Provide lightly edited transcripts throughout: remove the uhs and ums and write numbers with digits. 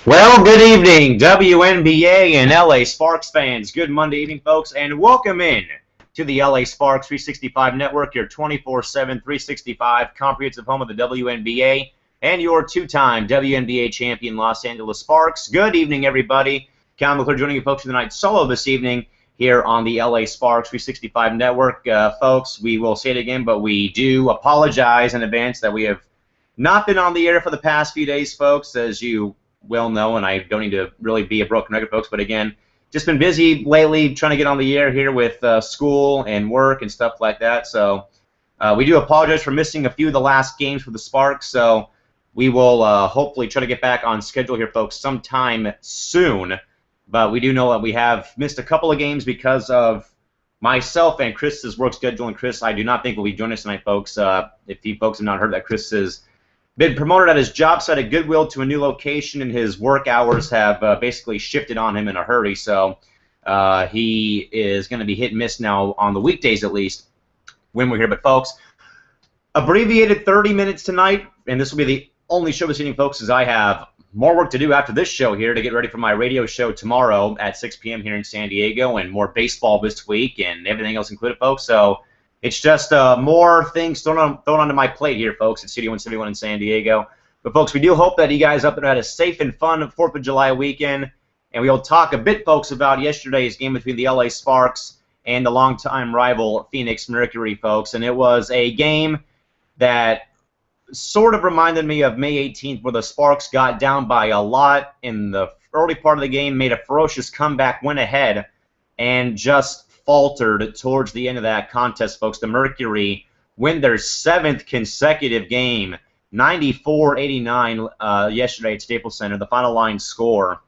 Well, good evening, WNBA and LA Sparks fans. Good Monday evening, folks, and welcome in to the LA Sparks 365 Network, your 24/7, 365 comprehensive home of the WNBA and your two-time WNBA champion Los Angeles Sparks. Good evening, everybody. Cal McClure joining you, folks, tonight solo this evening here on the LA Sparks 365 Network. Folks, we will say it again, but we do apologize in advance that we have not been on the air for the past few days, folks, as you well know, and I don't need to really be a broken record, folks, but again, just been busy lately trying to get on the air here with school and work and stuff like that. So we do apologize for missing a few of the last games for the Sparks. So we will hopefully try to get back on schedule here, folks, sometime soon. But we do know that we have missed a couple of games because of myself and Chris's work schedule. And Chris, I do not think will be joining us tonight, folks. If you folks have not heard that, Chris is been promoted at his job site at Goodwill to a new location, and his work hours have basically shifted on him in a hurry. So he is going to be hit and miss now on the weekdays, at least, when we're here. But, folks, abbreviated 30 minutes tonight, and this will be the only show this evening, folks, as I have more work to do after this show here to get ready for my radio show tomorrow at 6 p.m. here in San Diego, and more baseball this week and everything else included, folks. So it's just more things thrown onto my plate here, folks, at Studio 171 in San Diego. But, folks, we do hope that you guys up there had a safe and fun 4th of July weekend. And we'll talk a bit, folks, about yesterday's game between the LA Sparks and the longtime rival Phoenix Mercury, folks. And it was a game that sort of reminded me of May 18th, where the Sparks got down by a lot in the early part of the game, made a ferocious comeback, went ahead, and just faltered towards the end of that contest, folks. The Mercury win their 7th consecutive game, 94-89 yesterday at Staples Center. The final line score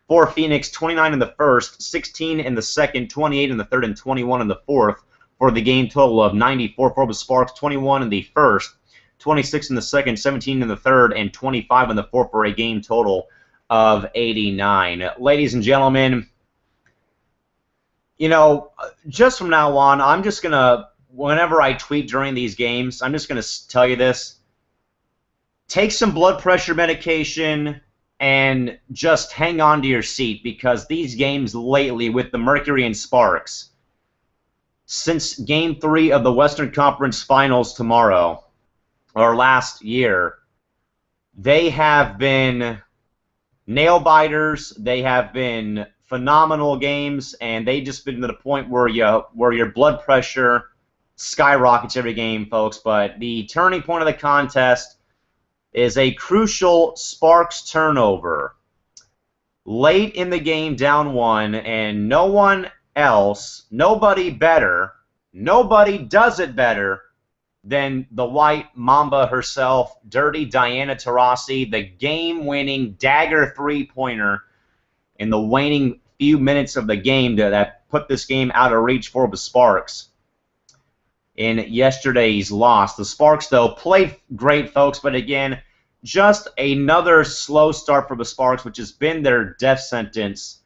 for Phoenix, 29 in the first, 16 in the second, 28 in the third, and 21 in the fourth, for the game total of 94 for the Sparks, 21 in the first, 26 in the second, 17 in the third, and 25 in the fourth, for a game total of 89. Ladies and gentlemen, you know, just from now on, I'm just going to, whenever I tweet during these games, I'm just going to tell you this. Take some blood pressure medication and just hang on to your seat, because these games lately with the Mercury and Sparks, since Game 3 of the Western Conference Finals tomorrow, or last year, they have been nail-biters. They have been phenomenal games, and they just been to the point where your blood pressure skyrockets every game, folks. But the turning point of the contest is a crucial Sparks turnover late in the game, down 1, and no one else, nobody better, nobody does it better than the White Mamba herself, Dirty Diana Taurasi, the game-winning dagger three-pointer in the waning few minutes of the game that put this game out of reach for the Sparks in yesterday's loss. The Sparks, though, played great, folks, but again, just another slow start for the Sparks, which has been their death sentence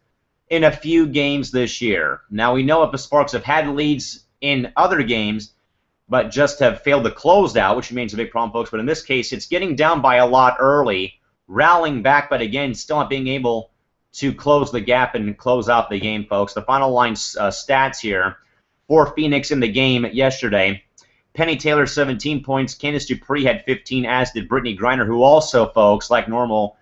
in a few games this year. Now, we know that the Sparks have had leads in other games, but just have failed to close out, which remains a big problem, folks. But in this case, it's getting down by a lot early, rallying back, but again, still not being able to close the gap and close out the game, folks. The final line stats here for Phoenix in the game yesterday: Penny Taylor, 17 points. Candice Dupree had 15, as did Brittany Griner, who also, folks, like normal,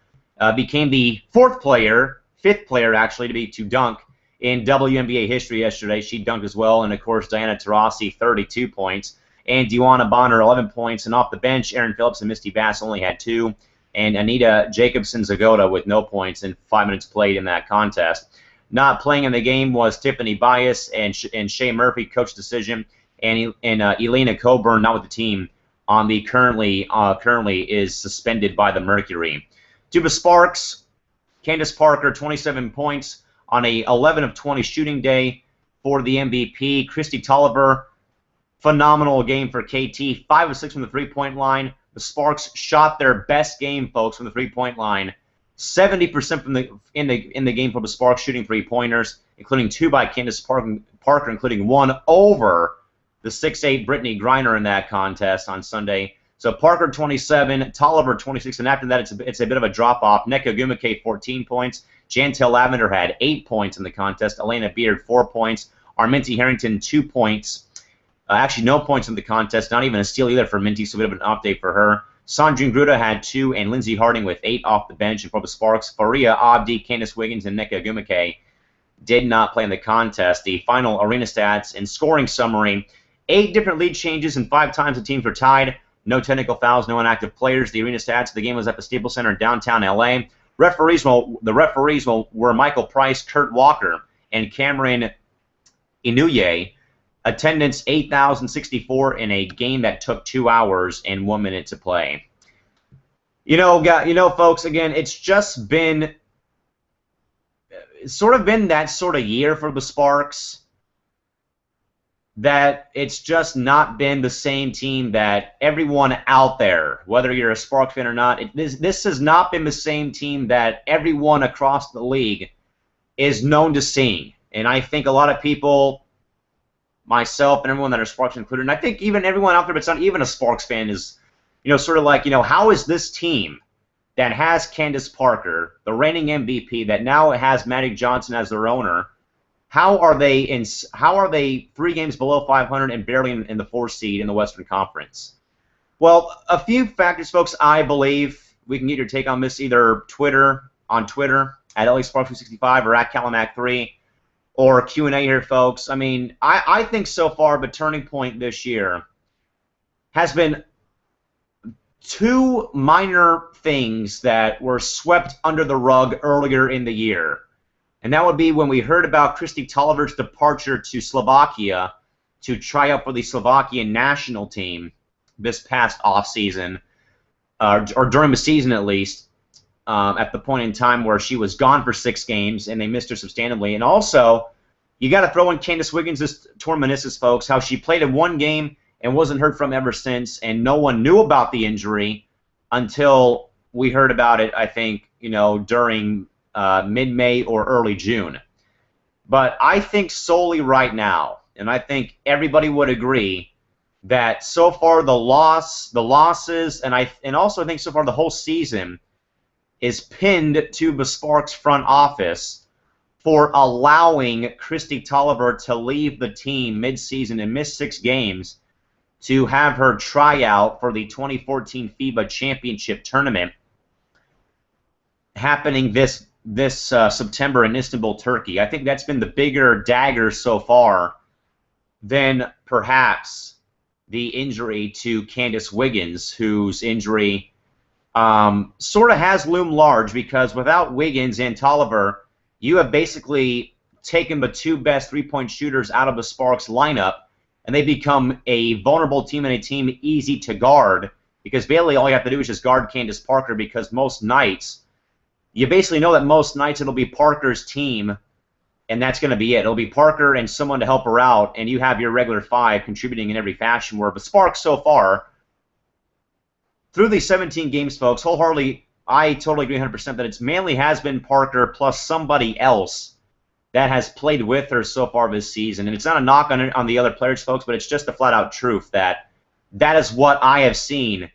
became the fifth player actually, to dunk in WNBA history yesterday. She dunked as well. And, of course, Diana Taurasi, 32 points. And Dewana Bonner, 11 points. And off the bench, Aaron Phillips and Misty Bass only had 2. And Anita Jacobson-Zagota with no points in 5 minutes played in that contest. Not playing in the game was Tiffany Bias and Shea Murphy, coach decision. And Elena Coburn, not with the team, on the currently is suspended by the Mercury. To the Sparks, Candace Parker, 27 points on a 11 of 20 shooting day for the MVP. Christy Tolliver, phenomenal game for KT, 5 of 6 from the three-point line. The Sparks shot their best game, folks, from the three-point line. 70% from in the game for the Sparks shooting three-pointers, including 2 by Candace Parker, including 1 over the 6'8" Brittany Griner in that contest on Sunday. So Parker 27, Tolliver 26, and after that it's a bit of a drop-off. Nneka Ogwumike 14 points. Jantel Lavender had 8 points in the contest. Elena Beard 4 points. Arminty Harrington 2 points. Actually, no points in the contest. Not even a steal either for Minty, so a bit of an update for her. Sandrine Gruda had 2, and Lindsay Harding with 8 off the bench. And for the Sparks, Faria Abdi, Candace Wiggins, and Nneka Ogwumike did not play in the contest. The final arena stats and scoring summary: 8 different lead changes, and 5 times the teams were tied. No technical fouls, no inactive players. The arena stats: the game was at the Staples Center in downtown LA. The referees were Michael Price, Kurt Walker, and Cameron Inouye. Attendance 8,064 in a game that took 2 hours and 1 minute to play. Folks, again, it's just been that sort of year for the Sparks, that it's just not been the same team that everyone out there, whether you're a Sparks fan or not, this has not been the same team that everyone across the league is known to seeing. And I think a lot of people, myself and everyone that are Sparks included, and I think even everyone out there that's not even a Sparks fan is, sort of like, how is this team that has Candace Parker, the reigning MVP, that now has Magic Johnson as their owner, how are they 3 games below 500 and barely in the 4th seed in the Western Conference? Well, a few factors, folks. I believe we can get your take on this either on Twitter at LASparks365 or at Calimac3, or Q&A here, folks. I mean, I think so far the turning point this year has been 2 minor things that were swept under the rug earlier in the year. And that would be when we heard about Kristi Tolliver's departure to Slovakia to try out for the Slovakian national team this past offseason, or during the season at least, at the point in time where she was gone for 6 games and they missed her substantively. And also, you got to throw in Candace Wiggins' torn meniscus, folks, how she played in 1 game and wasn't heard from ever since, and no one knew about the injury until we heard about it, I think, during mid-May or early June. But I think solely right now, and I think everybody would agree, that so far the losses, and also I think so far the whole season is pinned to the Sparks front office for allowing Kristi Tolliver to leave the team mid-season and miss 6 games to have her try out for the 2014 FIBA Championship Tournament happening this September in Istanbul, Turkey. I think that's been the bigger dagger so far than perhaps the injury to Candace Wiggins, whose injury sort of has loomed large, because without Wiggins and Tolliver, you have basically taken the 2 best 3-point shooters out of the Sparks lineup, and they become a vulnerable team and a team easy to guard, because Bailey, all you have to do is just guard Candace Parker, because most nights, you basically know that most nights it'll be Parker's team, and that's going to be it. It'll be Parker and someone to help her out, and you have your regular 5 contributing in every fashion, where the Sparks so far, through these 17 games, folks, wholeheartedly, I totally agree 100% that it's mainly has been Parker plus somebody else that has played with her so far this season. And it's not a knock on the other players, folks, but it's just the flat-out truth that is what I have seen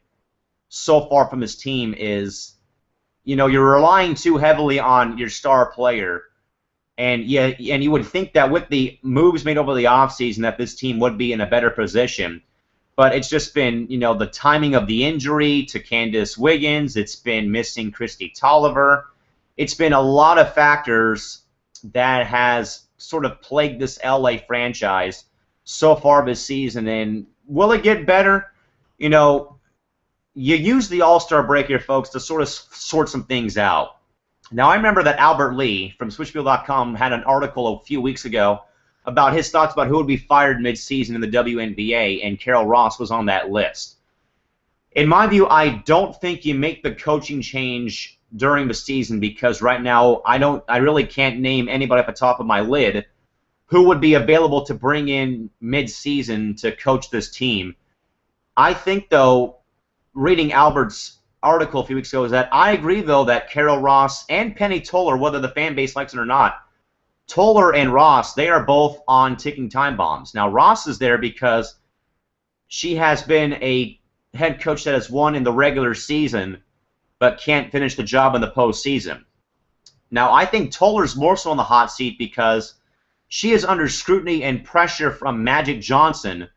so far from this team is, you're relying too heavily on your star player. And you would think that with the moves made over the offseason that this team would be in a better position. But it's just been, the timing of the injury to Candace Wiggins. It's been missing Kristi Tolliver. It's been a lot of factors that has sort of plagued this LA franchise so far this season. And will it get better? You use the All-Star break here, folks, to sort of sort some things out. Now, I remember that Albert Lee from Switchfield.com had an article a few weeks ago about his thoughts about who would be fired mid-season in the WNBA, and Carol Ross was on that list. In my view, I don't think you make the coaching change during the season, because right now I really can't name anybody off the top of my lid who would be available to bring in mid-season to coach this team. I think, though, reading Albert's article a few weeks ago, is that I agree, though, that Carol Ross and Penny Toller, whether the fan base likes it or not, Toller and Ross, they are both on ticking time bombs. Now, Ross is there because she has been a head coach that has won in the regular season but can't finish the job in the postseason. Now, I think Toller's more so on the hot seat because she is under scrutiny and pressure from Magic Johnson,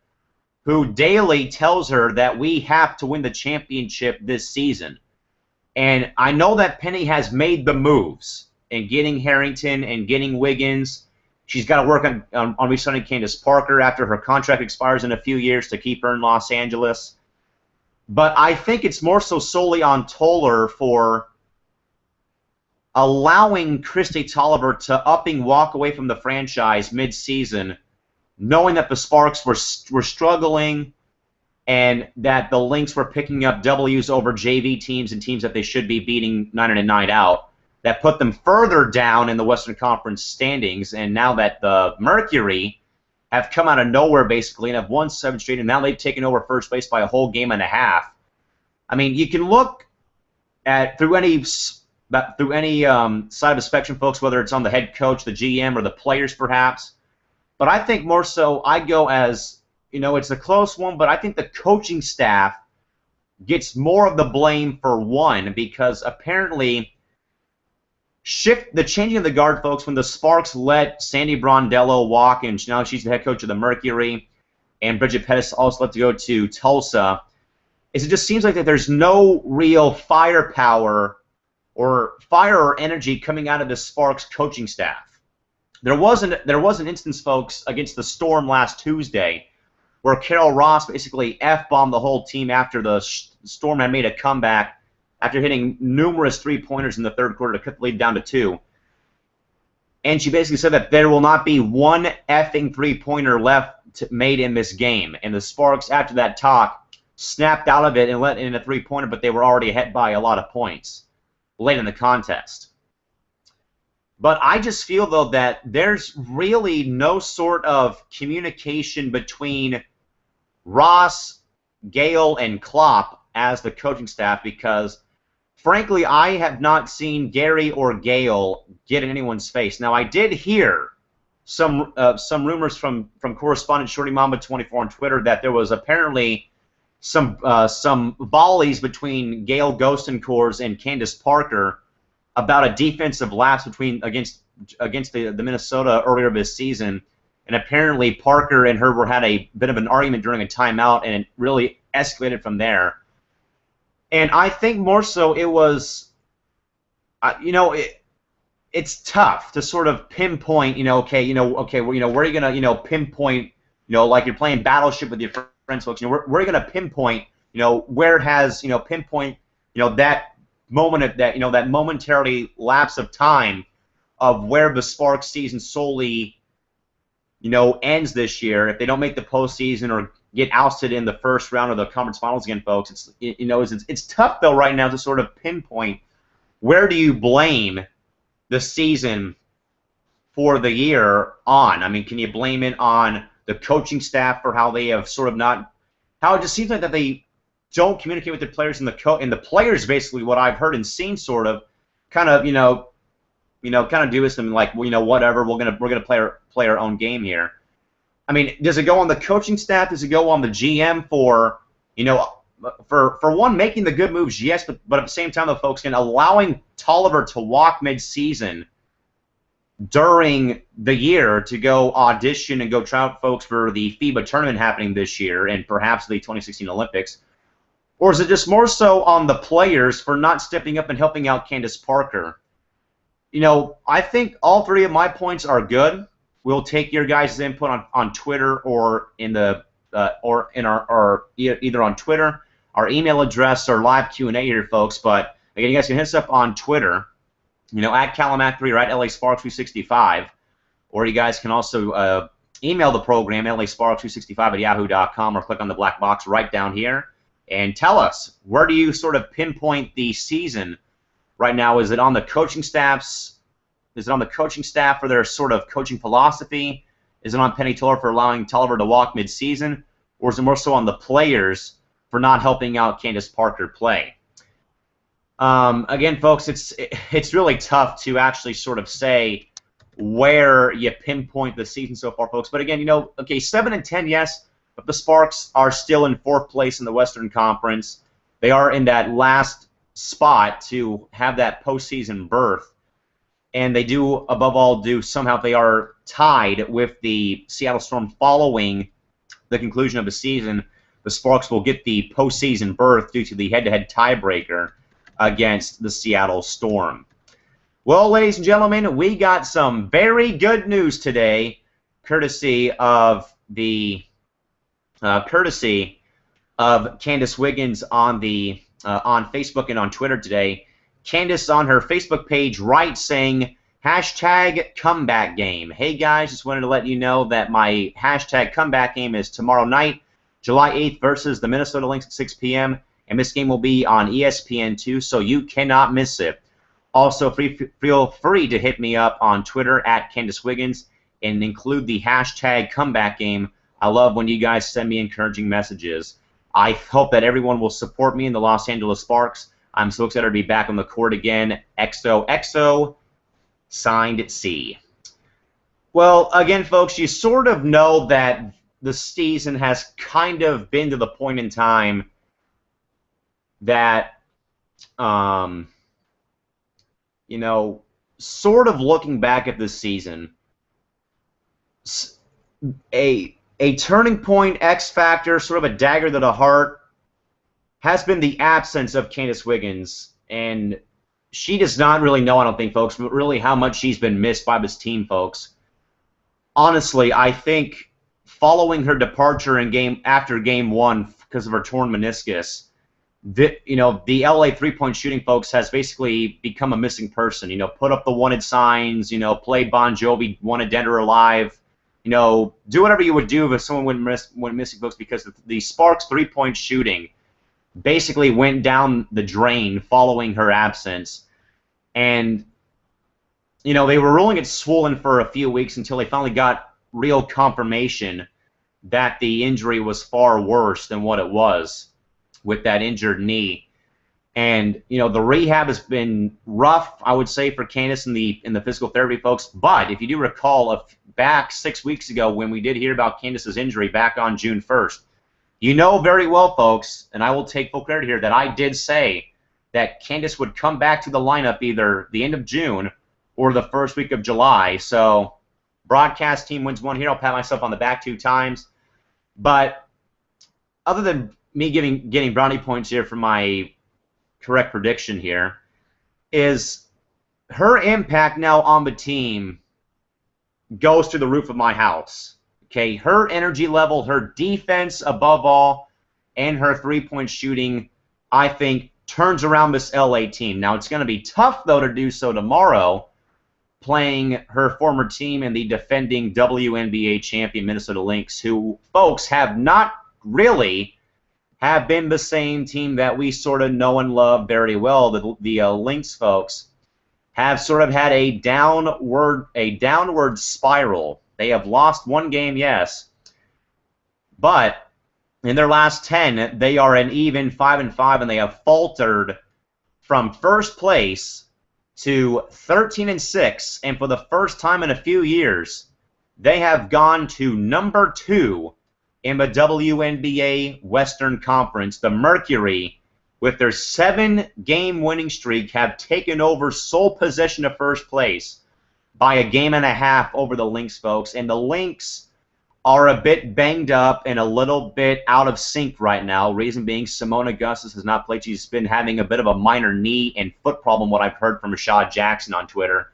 who daily tells her that we have to win the championship this season. And I know that Penny has made the moves in getting Harrington and getting Wiggins. She's got to work on re-signing Candace Parker after her contract expires in a few years to keep her in Los Angeles. But I think it's more so solely on Toller for allowing Kristi Toliver to walk away from the franchise mid-season, knowing that the Sparks were struggling and that the Lynx were picking up W's over JV teams and teams that they should be beating night in and night out, that put them further down in the Western Conference standings. And now that the Mercury have come out of nowhere basically and have won 7 straight, and now they've taken over first place by a whole game and a half. I mean, you can look at through any side of the spectrum, folks, whether it's on the head coach, the GM, or the players perhaps. But I think more so I go as, it's a close one, but I think the coaching staff gets more of the blame for one, because apparently the changing of the guard, folks, when the Sparks let Sandy Brondello walk, and now she's the head coach of the Mercury, and Bridget Pettis also left to go to Tulsa, it just seems like that there's no real firepower or fire or energy coming out of the Sparks coaching staff. There was an instance, folks, against the Storm last Tuesday where Carol Ross basically F-bombed the whole team after the Storm had made a comeback after hitting numerous three-pointers in the third quarter to cut the lead down to 2. And she basically said that there will not be one effing three-pointer left made in this game. And the Sparks, after that talk, snapped out of it and let in a three-pointer, but they were already ahead by a lot of points late in the contest. But I just feel, though, that there's really no sort of communication between Ross, Gale, and Klopp as the coaching staff, because, frankly, I have not seen Gary or Gale get in anyone's face. Now, I did hear some rumors from correspondent Shorty Mamba 24 on Twitter that there was apparently some volleys between Gail Ghostencourt and Candace Parker about a defensive lapse against the Minnesota earlier this season, and apparently Parker and her had a bit of an argument during a timeout, and it really escalated from there. And I think more so it was, it's tough to sort of pinpoint, where are you gonna, pinpoint, like you're playing Battleship with your friends, folks. Where are you gonna pinpoint, where it has, pinpoint, that moment of that momentarily lapse of time of where the Sparks season solely, ends this year if they don't make the postseason or get ousted in the first round of the conference finals again, folks. It's tough though right now to sort of pinpoint where do you blame the season for the year on. I mean, can you blame it on the coaching staff for how they have sort of how it just seems like that they don't communicate with the players, and the players basically, what I've heard and seen, sort of kind of kind of do this and like, whatever, we're gonna play our own game here. I mean, does it go on the coaching staff? Does it go on the GM for one, making the good moves? Yes, but at the same time, though, folks, allowing Toliver to walk mid-season during the year to go audition and go try out folks for the FIBA tournament happening this year and perhaps the 2016 Olympics? Or is it just more so on the players for not stepping up and helping out Candace Parker? I think all three of my points are good. We'll take your guys' input on Twitter or in the or in our either on Twitter, our email address, or live Q&A here, folks. But again, you guys can hit us up on Twitter, at Callamac3 or at LASparks365, or you guys can also email the program LASparks365@yahoo.com, or click on the black box right down here and tell us, where do you sort of pinpoint the season right now? Is it on the coaching staffs? Is it on the coaching staff for their sort of coaching philosophy? Is it on Penny Toller for allowing Toliver to walk mid-season? Or is it more so on the players for not helping out Candace Parker play? Again, folks, it's really tough to actually sort of say where you pinpoint the season so far, folks. But again, okay, 7-10, yes, But the Sparks are still in 4th place in the Western Conference. They are in that last spot to have that postseason berth. And they do, above all, somehow they are tied with the Seattle Storm following the conclusion of the season. The Sparks will get the postseason berth due to the head-to-head tiebreaker against the Seattle Storm. Well, ladies and gentlemen, we got some very good news today, courtesy of Candace Wiggins on Facebook and on Twitter today. Candace on her Facebook page writes saying, #comeback game. Hey guys, just wanted to let you know that my #comeback game is tomorrow night, July 8th versus the Minnesota Lynx at 6 p.m. And this game will be on ESPN2, so you cannot miss it. Also, feel free to hit me up on Twitter at Candace Wiggins and include the #comeback game. I love when you guys send me encouraging messages. I hope that everyone will support me in the Los Angeles Sparks. I'm so excited to be back on the court again. XOXO, signed C. Well, again, folks, you sort of know that the season has kind of been to the point in time that, you know, sort of looking back at this season, a turning point, X factor, sort of a dagger to the heart, has been the absence of Candace Wiggins. And she does not really know, I don't think, folks, but really how much she's been missed by this team, folks. Honestly, I think following her departure after Game 1 because of her torn meniscus, the LA three-point shooting, folks, has basically become a missing person. You know, put up the wanted signs, you know, play Bon Jovi, Wanted Dead or Alive. You know, do whatever you would do if someone went missing, folks, because the Sparks' three-point shooting basically went down the drain following her absence. And, you know, they were ruling it swollen for a few weeks until they finally got real confirmation that the injury was far worse than what it was with that injured knee. And, you know, the rehab has been rough, I would say, for Candace in the physical therapy, folks. But if you do recall, back 6 weeks ago when we did hear about Candace's injury back on June 1st, you know very well, folks, and I will take full credit here, that I did say that Candace would come back to the lineup either the end of June or the first week of July. So broadcast team wins one here. I'll pat myself on the back 2 times. But other than me getting brownie points here for my correct prediction here, is her impact now on the team goes to the roof of my house. Okay, her energy level, her defense above all, and her three-point shooting, I think, turns around this LA team. Now, it's going to be tough, though, to do so tomorrow, playing her former team and the defending WNBA champion Minnesota Lynx, who, folks, have not really have been the same team that we sort of know and love very well. The Lynx folks have sort of had a downward spiral. They have lost one game, yes, but in their last 10, they are an even 5-5, and they have faltered from first place to 13-6, and for the first time in a few years, they have gone to number 2 in the WNBA Western Conference. The Mercury, with their 7-game winning streak, have taken over sole possession of first place by a game and a half over the Lynx, folks. And the Lynx are a bit banged up and a little bit out of sync right now. Reason being, Simone Augustus has not played. She's been having a bit of a minor knee and foot problem, what I've heard from Rashad Jackson on Twitter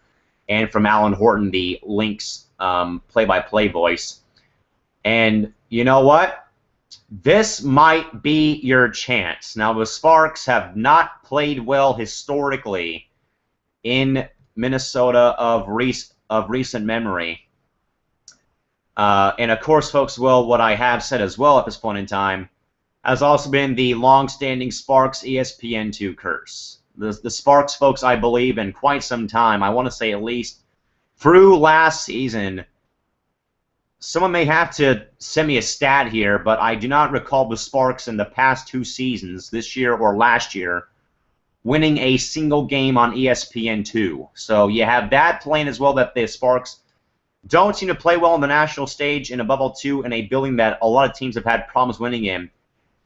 and from Alan Horton, the Lynx play-by-play voice. And you know what? This might be your chance. Now, the Sparks have not played well historically in Minnesota of recent memory. And, of course, folks, well, what I have said as well at this point in time has also been the long-standing Sparks ESPN2 curse. The Sparks, folks, I believe, in quite some time, I want to say at least through last season, someone may have to send me a stat here, but I do not recall the Sparks in the past 2 seasons, this year or last year, winning a single game on ESPN2. So you have that playing as well, that the Sparks don't seem to play well on the national stage, and above all, too, in a building that a lot of teams have had problems winning in,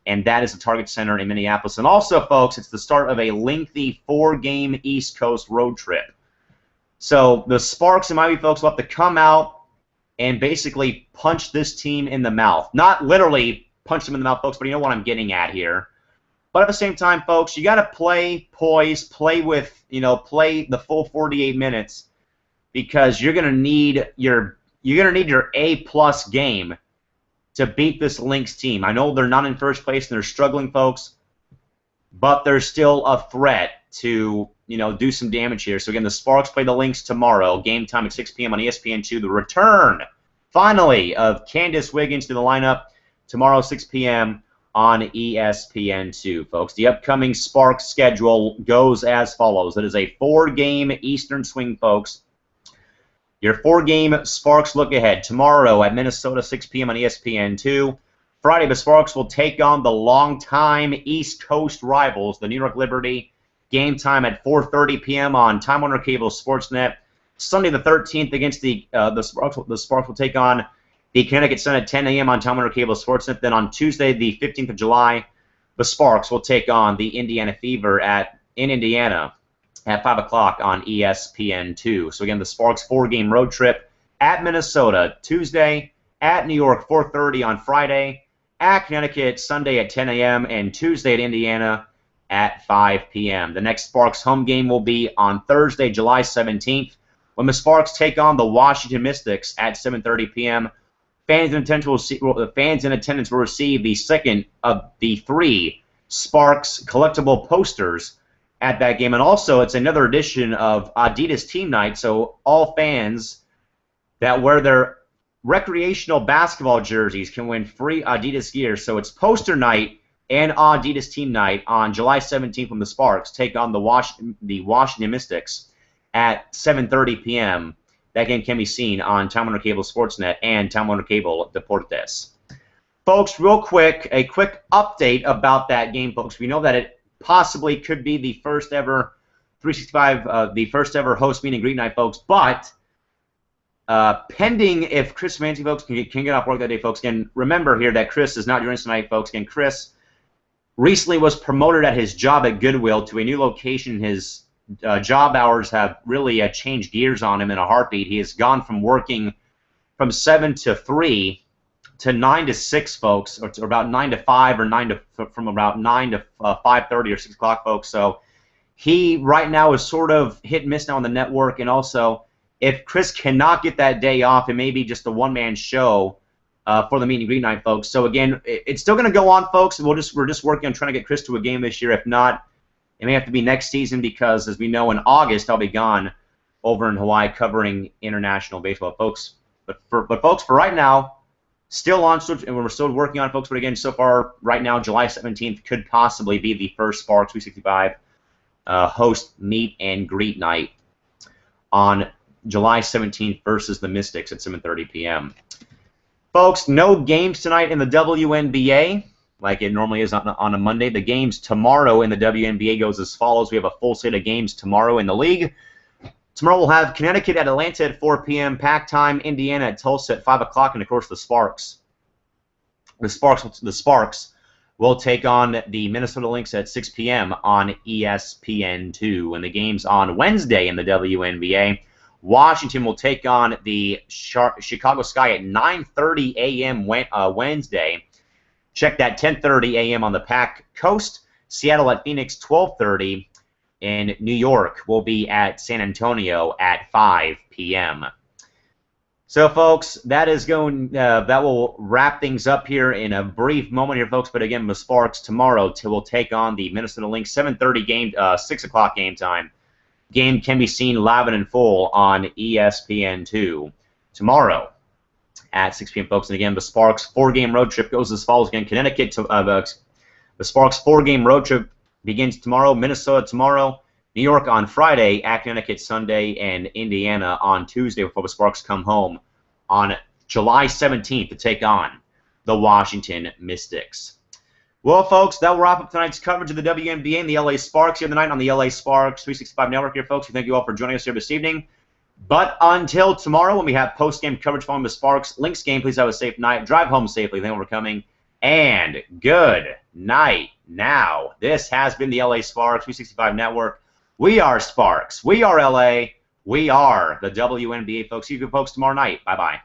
and that is the Target Center in Minneapolis. And also, folks, it's the start of a lengthy 4-game East Coast road trip. So the Sparks and Miami folks will have to come out and basically punch this team in the mouth. Not literally punch them in the mouth, folks, but you know what I'm getting at here. But at the same time, folks, you got to play poise, play the full 48 minutes, because you're going to need your A+ game to beat this Lynx team. I know they're not in first place and they're struggling, folks, but they're still a threat to do some damage here. So again, the Sparks play the Lynx tomorrow. Game time at 6 p.m. on ESPN2. The return, finally, of Candace Wiggins to the lineup tomorrow, 6 p.m. on ESPN2, folks. The upcoming Sparks schedule goes as follows. It is a 4-game Eastern swing, folks. Your 4-game Sparks look ahead. Tomorrow at Minnesota, 6 p.m. on ESPN2. Friday, the Sparks will take on the longtime East Coast rivals, the New York Liberty. Game time at 4:30 p.m. on Time Warner Cable Sportsnet. Sunday the 13th against the Sparks will take on the Connecticut Sun at 10 a.m. on Time Warner Cable Sportsnet. Then on Tuesday the 15th of July, the Sparks will take on the Indiana Fever in Indiana at 5 o'clock on ESPN2. So again, the Sparks 4-game road trip at Minnesota Tuesday, at New York 4:30 on Friday, at Connecticut Sunday at 10 a.m. and Tuesday at Indiana at 5 p.m. The next Sparks home game will be on Thursday, July 17th, when the Sparks take on the Washington Mystics at 7:30 p.m. Fans in attendance will receive the second of the 3 Sparks collectible posters at that game. And also, it's another edition of Adidas Team Night, so all fans that wear their recreational basketball jerseys can win free Adidas gear. So it's poster night and Adidas Team Night on July 17th when the Sparks take on the Washington Mystics at 7:30 p.m. That game can be seen on Time Warner Cable Sportsnet and Time Warner Cable Deportes. Folks, real quick, a quick update about that game, folks. We know that it possibly could be the first ever 365, the first ever host meet and greet night, folks, but pending if Chris Mancy, folks, can get off work that day, folks. Again, remember here that Chris is not joining us tonight, folks. Again, Chris recently was promoted at his job at Goodwill to a new location. His job hours have really changed gears on him in a heartbeat. He has gone from working from 7 to 3 to 9 to 6, folks, or about 9 to 5, or from about 9 to 5:30 or 6 o'clock, folks. So he right now is sort of hit and miss now on the network, and also if Chris cannot get that day off, it may be just a one-man show for the meet and greet night, folks. So again, it's still going to go on, folks. We're just working on trying to get Chris to a game this year. If not, it may have to be next season because, as we know, in August I'll be gone over in Hawaii covering international baseball, folks. But folks, for right now, still on, and we're still working on it, folks. But again, so far, right now, July 17th could possibly be the first Sparks 365 host meet and greet night on July 17th versus the Mystics at 7:30 p.m. Folks, no games tonight in the WNBA like it normally is on a Monday. The games tomorrow in the WNBA goes as follows. We have a full slate of games tomorrow in the league. Tomorrow we'll have Connecticut at Atlanta at 4 p.m. Pack time, Indiana at Tulsa at 5 o'clock, and of course the Sparks. The Sparks will take on the Minnesota Lynx at 6 p.m. on ESPN2. And the games on Wednesday in the WNBA, Washington will take on the Chicago Sky at 9:30 a.m. Wednesday. Check that 10:30 a.m. on the Pac Coast. Seattle at Phoenix 12:30. And New York will be at San Antonio at 5 p.m. So, folks, that will wrap things up here in a brief moment here, folks. But again, the Sparks tomorrow will take on the Minnesota Lynx. 7:30 game, 6 o'clock game time. Game can be seen live and in full on ESPN2 tomorrow at 6 p.m., folks. And again, the Sparks 4-game road trip goes as follows. Again, Connecticut, the Sparks 4-game road trip begins tomorrow. Minnesota tomorrow. New York on Friday. At Connecticut Sunday. And Indiana on Tuesday before the Sparks come home on July 17th to take on the Washington Mystics. Well, folks, that will wrap up tonight's coverage of the WNBA and the LA Sparks here tonight on the LA Sparks 365 Network here, folks. We thank you all for joining us here this evening. But until tomorrow, when we have post-game coverage following the Sparks Lynx game, please have a safe night. Drive home safely. Thank you for coming. And good night now. This has been the LA Sparks 365 Network. We are Sparks. We are LA. We are the WNBA, folks. See you folks tomorrow night. Bye-bye.